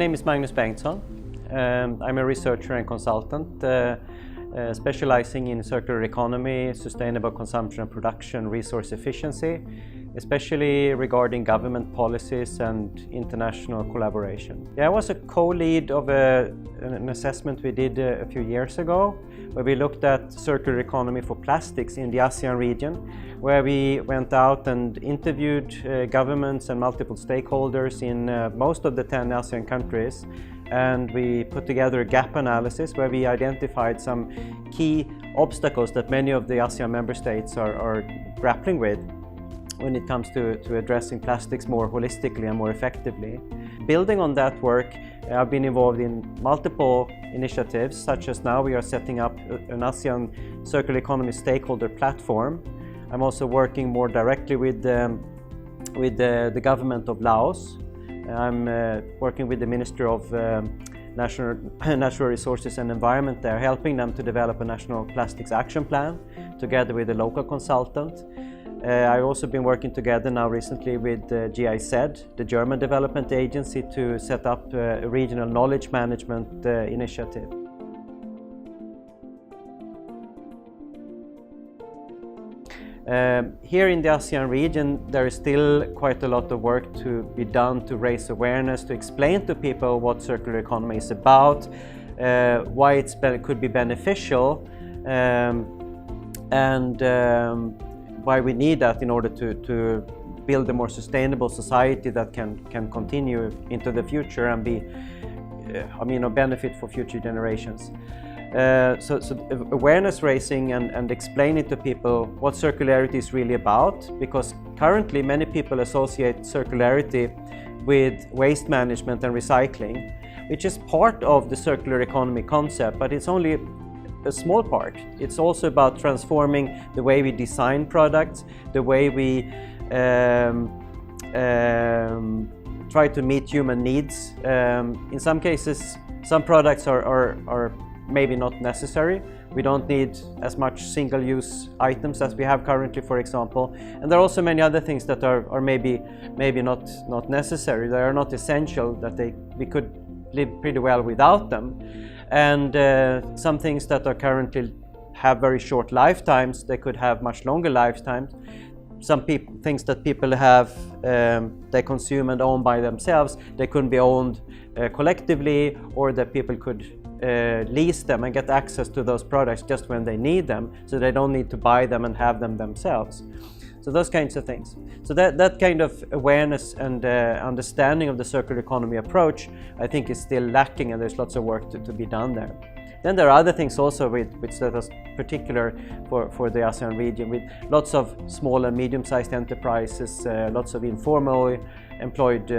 name is Magnus Bengtsson. I'm a researcher and consultant specializing in circular economy, sustainable consumption and production, resource efficiency, especially regarding government policies and international collaboration. I was a co-lead of an assessment we did a few years ago, where we looked at circular economy for plastics in the ASEAN region, where we went out and interviewed governments and multiple stakeholders in most of the 10 ASEAN countries. And we put together a gap analysis where we identified some key obstacles that many of the ASEAN member states are grappling with when it comes to addressing plastics more holistically and more effectively. Building on that work, I've been involved in multiple initiatives, such as now we are setting up an ASEAN circular economy stakeholder platform. I'm also working more directly with the government of Laos. I'm working with the Minister of Natural Resources and Environment there, helping them to develop a national plastics action plan together with a local consultant. I've also been working together now recently with GIZ, the German development agency, to set up a regional knowledge management initiative. Here in the ASEAN region, there is still quite a lot of work to be done to raise awareness, to explain to people what circular economy is about, why it could be beneficial, and why we need that in order to build a more sustainable society that can continue into the future and be, a benefit for future generations. So awareness raising and explaining to people what circularity is really about, because currently many people associate circularity with waste management and recycling, which is part of the circular economy concept, but it's only a small part. It's also about transforming the way we design products, the way we try to meet human needs. In some cases, some products are maybe not necessary. We don't need as much single-use items as we have currently, for example. And there are also many other things that are maybe not necessary. They are not essential, that we could live pretty well without them. And some things that are currently have very short lifetimes, they could have much longer lifetimes. Some things that people have, they consume and own by themselves, they couldn't be owned collectively, or that people could lease them and get access to those products just when they need them, so they don't need to buy them and have them themselves. So those kinds of things. So that kind of awareness and understanding of the circular economy approach, I think, is still lacking, and there's lots of work to be done there. Then there are other things also which that is particular for the ASEAN region, with lots of small and medium-sized enterprises, lots of informally employed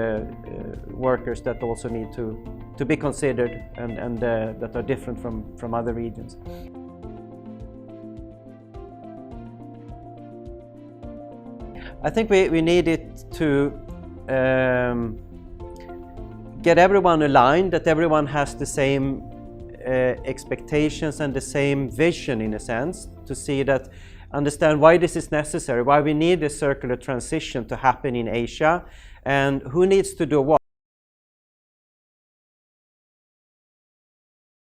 workers that also need to be considered and that are different from other regions. I think we need it to get everyone aligned, that everyone has the same expectations and the same vision, in a sense, to see that, understand why this is necessary, why we need a circular transition to happen in Asia, and who needs to do what.